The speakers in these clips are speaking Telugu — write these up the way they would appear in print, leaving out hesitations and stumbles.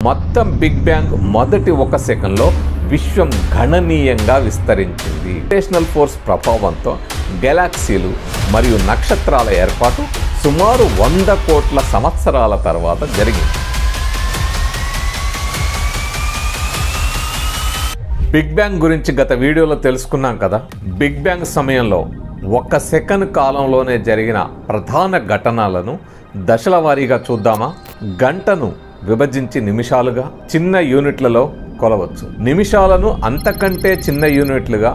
మొత్తం బిగ్ బ్యాంగ్ మొదటి 1 సెకండ్లో విశ్వం గణనీయంగా విస్తరించింది. గ్రావిటేషనల్ ఫోర్స్ ప్రభావంతో గెలాక్సీలు మరియు నక్షత్రాల ఏర్పాటు సుమారు 100 కోట్ల సంవత్సరాల తర్వాత జరిగింది. బిగ్ బ్యాంగ్ గురించి గత వీడియోలో తెలుసుకున్నాం కదా. బిగ్ బ్యాంగ్ సమయంలో 1 సెకండ్ కాలంలోనే జరిగిన ప్రధాన ఘటనలను దశల వారీగా చూద్దామా? గంటను విభజించి నిమిషాలుగా, చిన్న యూనిట్లలో కొలవచ్చు. నిమిషాలను అంతకంటే చిన్న యూనిట్లుగా,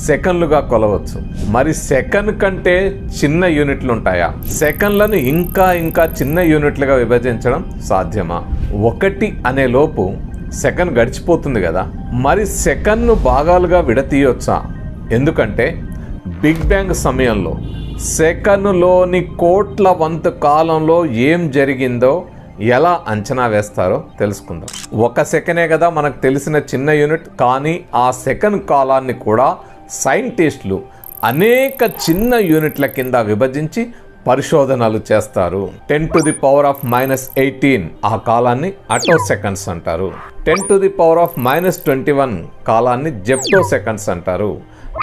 సెకండ్లుగా కొలవచ్చు. మరి సెకండ్ కంటే చిన్న యూనిట్లు ఉంటాయా? సెకండ్లను ఇంకా చిన్న యూనిట్లుగా విభజించడం సాధ్యమా? 1 అనే లోపు సెకండ్ గడిచిపోతుంది కదా. మరి సెకండ్ను భాగాలుగా విడతీయొచ్చా? ఎందుకంటే బిగ్ బ్యాంగ్ సమయంలో సెకనులోని కోట్ల వంతు కాలంలో ఏం జరిగిందో ఎలా అంచనా వేస్తారో తెలుసుకుందాం. 1 సెకండే కదా మనకు తెలిసిన చిన్న యూనిట్. కానీ ఆ సెకండ్ కాలాన్ని కూడా సైంటిస్టులు అనేక చిన్న యూనిట్ల కింద విభజించి పరిశోధనలు చేస్తారు. 10⁻⁻18 ఆ కాలాన్ని అటో సెకండ్స్ అంటారు. 10⁻⁻21 కాలాన్ని జెప్టో సెకండ్స్ అంటారు.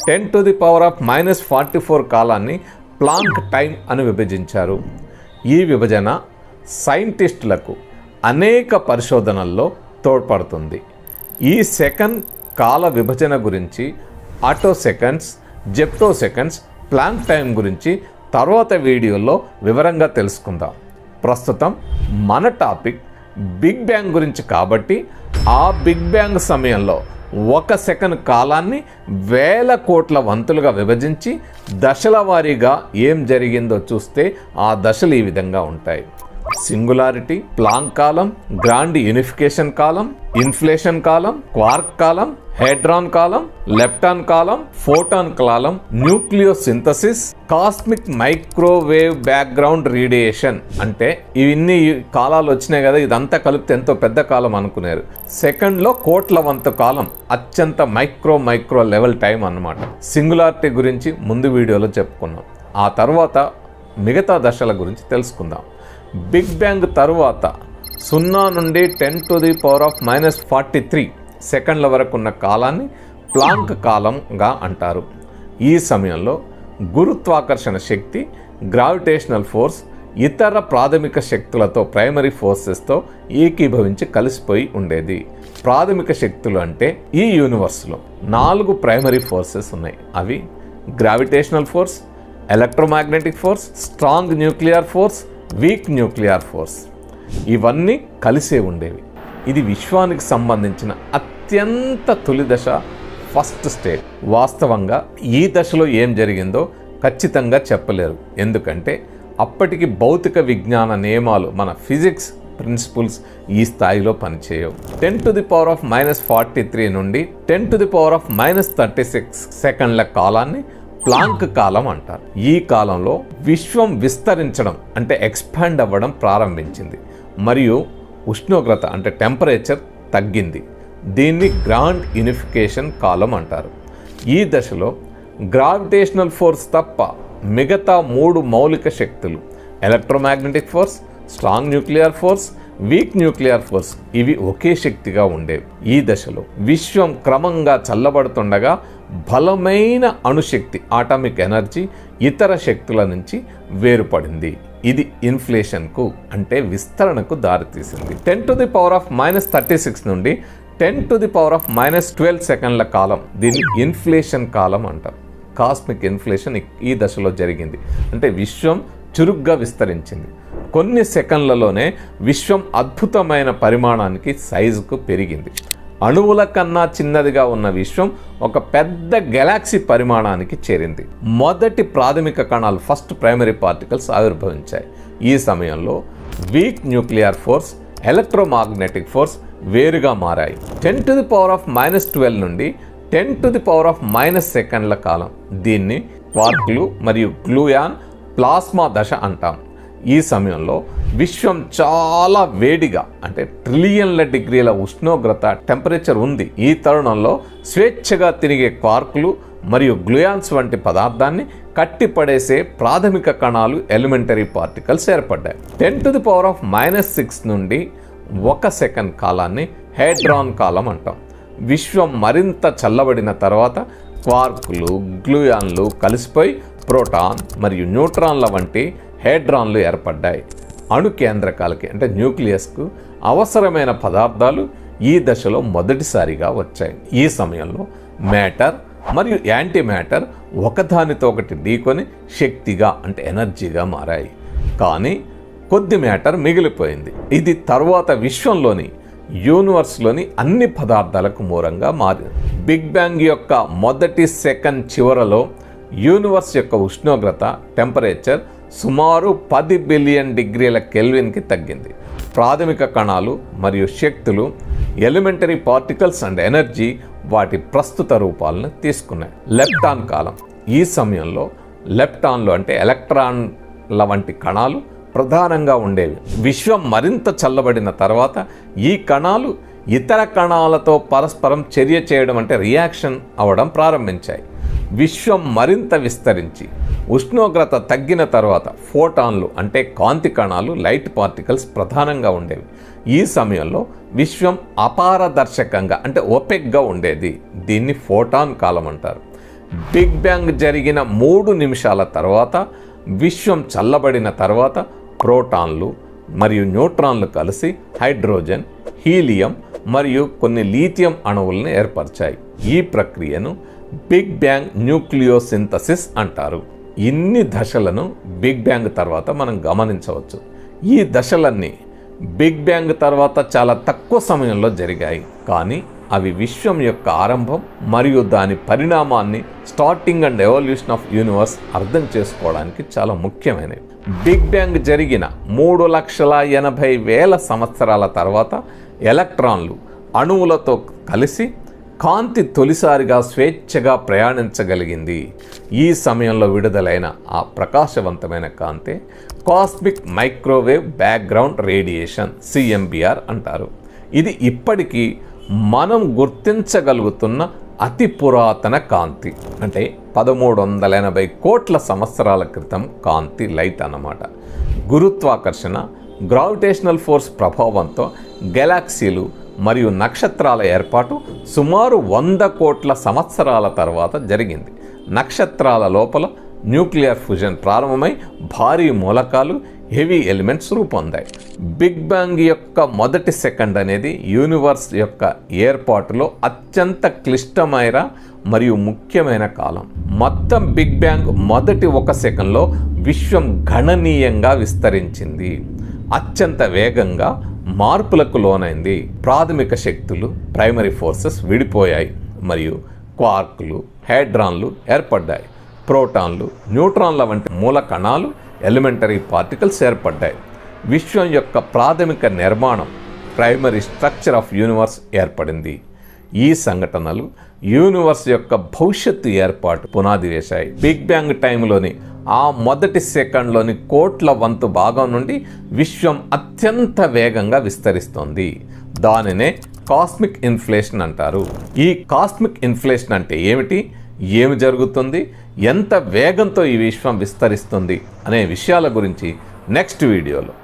10⁻⁻44 కాలాన్ని ప్లాంక్ టైం అని విభజించారు. ఈ విభజన సైంటిస్టులకు అనేక పరిశోధనల్లో తోడ్పడుతుంది. ఈ సెకండ్ కాల విభజన గురించి, atto seconds, zepto seconds, Planck time గురించి తర్వాత వీడియోలో వివరంగా తెలుసుకుందాం. ప్రస్తుతం మన టాపిక్ బిగ్ బ్యాంగ్ గురించి కాబట్టి ఆ బిగ్ బ్యాంగ్ సమయంలో 1 సెకండ్ కాలాన్ని 1000 కోట్ల వంతులుగా విభజించి దశల వారీగా ఏం జరిగిందో చూస్తే ఆ దశలు ఈ విధంగా ఉంటాయి. సింగులారిటీ, ప్లాంక్ కాలం, గ్రాండ్ యూనిఫికేషన్ కాలం, ఇన్ఫ్లేషన్ కాలం, క్వార్క్ కాలం, హెడ్రాన్ కాలం, లెప్టాన్ కాలం, ఫోటాన్ కాలం, nucleosynthesis, cosmic microwave background radiation. అంటే ఇవన్నీ కాలాలు వచ్చినాయి కదా, ఇదంతా కలిపితే ఎంతో పెద్ద కాలం అనుకున్నారు. సెకండ్లో కోట్ల వంతు కాలం, అత్యంత మైక్రో లెవెల్ టైం అన్నమాట. సింగులారిటీ గురించి ముందు వీడియోలో చెప్పుకున్నాం. ఆ తర్వాత మిగతా దశల గురించి తెలుసుకుందాం. బిగ్ బ్యాంగ్ తరువాత 0 నుండి 10⁻⁻43 సెకండ్ల వరకు ఉన్న కాలాన్ని ప్లాంక్ కాలంగా అంటారు. ఈ సమయంలో గురుత్వాకర్షణ శక్తి, గ్రావిటేషనల్ ఫోర్స్ ఇతర ప్రాథమిక శక్తులతో, ప్రైమరీ ఫోర్సెస్తో ఏకీభవించి కలిసిపోయి ఉండేది. ప్రాథమిక శక్తులు అంటే ఈ యూనివర్స్లో 4 ప్రైమరీ ఫోర్సెస్ ఉన్నాయి. అవి gravitational force, electromagnetic force, strong nuclear force, week nuclear force. ఇవన్నీ కలిసే ఉండేవి. ఇది విశ్వానికి సంబంధించిన అత్యంత తొలి దశ, ఫస్ట్ స్టేజ్. వాస్తవంగా ఈ దశలో ఏం జరిగిందో ఖచ్చితంగా చెప్పలేరు. ఎందుకంటే అప్పటికి భౌతిక విజ్ఞాన నియమాలు, మన ఫిజిక్స్ ప్రిన్సిపల్స్ ఈ స్థాయిలో పనిచేయవు. 10⁻⁻43 నుండి 10⁻⁻36 సెకండ్ల కాలాన్ని ప్లాంక్ కాలం అంటారు. ఈ కాలంలో విశ్వం విస్తరించడం అంటే ఎక్స్పాండ్ అవ్వడం ప్రారంభించింది మరియు ఉష్ణోగ్రత అంటే టెంపరేచర్ తగ్గింది. దీన్ని గ్రాండ్ యూనిఫికేషన్ కాలం అంటారు. ఈ దశలో గ్రావిటేషనల్ ఫోర్స్ తప్ప మిగతా 3 మౌలిక శక్తులు, electromagnetic force, strong nuclear force, week nuclear force, ఇవి ఒకే శక్తిగా ఉండేవి. ఈ దశలో విశ్వం క్రమంగా చల్లబడుతుండగా బలమైన అణుశక్తి, ఆటమిక్ ఎనర్జీ ఇతర శక్తుల నుంచి వేరుపడింది. ఇది ఇన్ఫ్లేషన్కు అంటే విస్తరణకు దారితీసింది. 10⁻⁻36 నుండి 10⁻⁻12 సెకండ్ల కాలం, దీన్ని ఇన్ఫ్లేషన్ కాలం అంటారు. కాస్మిక్ ఇన్ఫ్లేషన్ ఈ దశలో జరిగింది. అంటే విశ్వం చురుగ్గా విస్తరించింది. కొన్ని సెకండ్లలోనే విశ్వం అద్భుతమైన పరిమాణానికి, సైజుకు పెరిగింది. అణువుల కన్నా చిన్నదిగా ఉన్న విశ్వం ఒక పెద్ద గెలాక్సీ పరిమాణానికి చేరింది. మొదటి ప్రాథమిక కణాలు, ఫస్ట్ ప్రైమరీ పార్టికల్స్ ఆవిర్భవించాయి. ఈ సమయంలో week nuclear force, electromagnetic force వేరుగా మారాయి. 10⁻⁻12 నుండి 10⁻⁻ సెకండ్ల కాలం, దీన్ని క్వార్క్లు మరియు గ్లూయాన్ ప్లాస్మా దశ అంటాం. ఈ సమయంలో విశ్వం చాలా వేడిగా, అంటే ట్రిలియన్ల డిగ్రీల ఉష్ణోగ్రత, టెంపరేచర్ ఉంది. ఈ తరుణంలో స్వేచ్ఛగా తిరిగే క్వార్కులు మరియు గ్లూయాన్స్ వంటి పదార్థాన్ని కట్టిపడేసే ప్రాథమిక కణాలు, ఎలిమెంటరీ పార్టికల్స్ ఏర్పడ్డాయి. 10⁻⁻6 నుండి 1 సెకండ్ కాలాన్ని హేడ్రాన్ కాలం అంటాం. విశ్వం మరింత చల్లబడిన తర్వాత క్వార్కులు, గ్లూయాన్లు కలిసిపోయి ప్రోటాన్ మరియు న్యూట్రాన్ల వంటి హేడ్రాన్లు ఏర్పడ్డాయి. అణు కేంద్రకాలకి అంటే న్యూక్లియస్కు అవసరమైన పదార్థాలు ఈ దశలో మొదటిసారిగా వచ్చాయి. ఈ సమయంలో మ్యాటర్ మరియు యాంటీ మ్యాటర్ ఒకదానితో ఒకటి ఢీకొని శక్తిగా అంటే ఎనర్జీగా మారాయి. కానీ కొద్ది మ్యాటర్ మిగిలిపోయింది. ఇది తరువాత విశ్వంలోని యూనివర్స్లోని అన్ని పదార్థాలకు మూలంగా మారింది. బిగ్ బ్యాంగ్ యొక్క మొదటి సెకండ్ చివరలో యూనివర్స్ యొక్క ఉష్ణోగ్రత టెంపరేచర్ సుమారు 10 బిలియన్ డిగ్రీల కెల్విన్కి తగ్గింది. ప్రాథమిక కణాలు మరియు శక్తులు, ఎలిమెంటరీ పార్టికల్స్ అండ్ ఎనర్జీ వాటి ప్రస్తుత రూపాలను తీసుకున్నాయి. లెప్టాన్ కాలం. ఈ సమయంలో లెప్టాన్లు అంటే ఎలక్ట్రాన్ల వంటి కణాలు ప్రధానంగా ఉండేవి. విశ్వం మరింత చల్లబడిన తర్వాత ఈ కణాలు ఇతర కణాలతో పరస్పరం చర్య చేయడం అంటే రియాక్షన్ అవ్వడం ప్రారంభించాయి. విశ్వం మరింత విస్తరించి ఉష్ణోగ్రత తగ్గిన తర్వాత ఫోటాన్లు అంటే కాంతి కణాలు, లైట్ పార్టికల్స్ ప్రధానంగా ఉండేవి. ఈ సమయంలో విశ్వం అపారదర్శకంగా అంటే ఒపెక్గా ఉండేది. దీన్ని ఫోటాన్ కాలం అంటారు. బిగ్ బ్యాంగ్ జరిగిన 3 నిమిషాల తర్వాత విశ్వం చల్లబడిన తర్వాత ప్రోటాన్లు మరియు న్యూట్రాన్లు కలిసి హైడ్రోజన్, హీలియం మరియు కొన్ని లీథియం అణువులను ఏర్పరిచాయి. ఈ ప్రక్రియను బిగ్ బ్యాంగ్ న్యూక్లియోసింథసిస్ అంటారు. ఇన్ని దశలను బిగ్ బ్యాంగ్ తర్వాత మనం గమనించవచ్చు. ఈ దశలన్నీ బిగ్ బ్యాంగ్ తర్వాత చాలా తక్కువ సమయంలో జరిగాయి, కానీ అవి విశ్వం యొక్క ఆరంభం మరియు దాని పరిణామాన్ని, starting and evolution of universe అర్థం చేసుకోవడానికి చాలా ముఖ్యమైనవి. బిగ్ బ్యాంగ్ జరిగిన 3,80,000 సంవత్సరాల తర్వాత ఎలక్ట్రాన్లు అణువులతో కలిసి కాంతి తొలిసారిగా స్వేచ్ఛగా ప్రయాణించగలిగింది. ఈ సమయంలో విడుదలైన ఆ ప్రకాశవంతమైన కాంతే cosmic microwave background radiation CMBR అంటారు. ఇది ఇప్పటికీ మనం గుర్తించగలుగుతున్న అతి పురాతన కాంతి. అంటే 1380 కోట్ల సంవత్సరాల క్రితం కాంతి లైట్ అన్నమాట. గురుత్వాకర్షణ, గ్రావిటేషనల్ ఫోర్స్ ప్రభావంతో గెలాక్సీలు మరియు నక్షత్రాల ఏర్పాటు సుమారు 100 కోట్ల సంవత్సరాల తర్వాత జరిగింది. నక్షత్రాల లోపల న్యూక్లియర్ ఫ్యూజన్ ప్రారంభమై భారీ మూలకాలు, హెవీ ఎలిమెంట్స్ రూపొందాయి. బిగ్ బ్యాంగ్ యొక్క మొదటి సెకండ్ అనేది యూనివర్స్ యొక్క ఏర్పాటులో అత్యంత క్లిష్టమైన మరియు ముఖ్యమైన కాలం. మొత్తం బిగ్ బ్యాంగ్ మొదటి 1 సెకండ్లో విశ్వం గణనీయంగా విస్తరించింది, అత్యంత వేగంగా మార్పులకు లోనైంది. ప్రాథమిక శక్తులు, ప్రైమరీ ఫోర్సెస్ విడిపోయాయి మరియు క్వార్కులు, హేడ్రాన్లు ఏర్పడ్డాయి. ప్రోటాన్లు, న్యూట్రాన్ల వంటి మూల కణాలు, ఎలిమెంటరీ పార్టికల్స్ ఏర్పడ్డాయి. విశ్వం యొక్క ప్రాథమిక నిర్మాణం, ప్రైమరీ స్ట్రక్చర్ ఆఫ్ యూనివర్స్ ఏర్పడింది. ఈ సంఘటనలు యూనివర్స్ యొక్క భవిష్యత్తు ఏర్పాటు పునాది వేశాయి. బిగ్ బ్యాంగ్ టైంలోని ఆ మొదటి సెకండ్లోని కోట్ల వంతు భాగం నుండి విశ్వం అత్యంత వేగంగా విస్తరిస్తోంది. దానినే కాస్మిక్ ఇన్ఫ్లేషన్ అంటారు. ఈ కాస్మిక్ ఇన్ఫ్లేషన్ అంటే ఏమిటి, ఏమి జరుగుతుంది, ఎంత వేగంతో ఈ విశ్వం విస్తరిస్తుంది అనే విషయాల గురించి నెక్స్ట్ వీడియోలో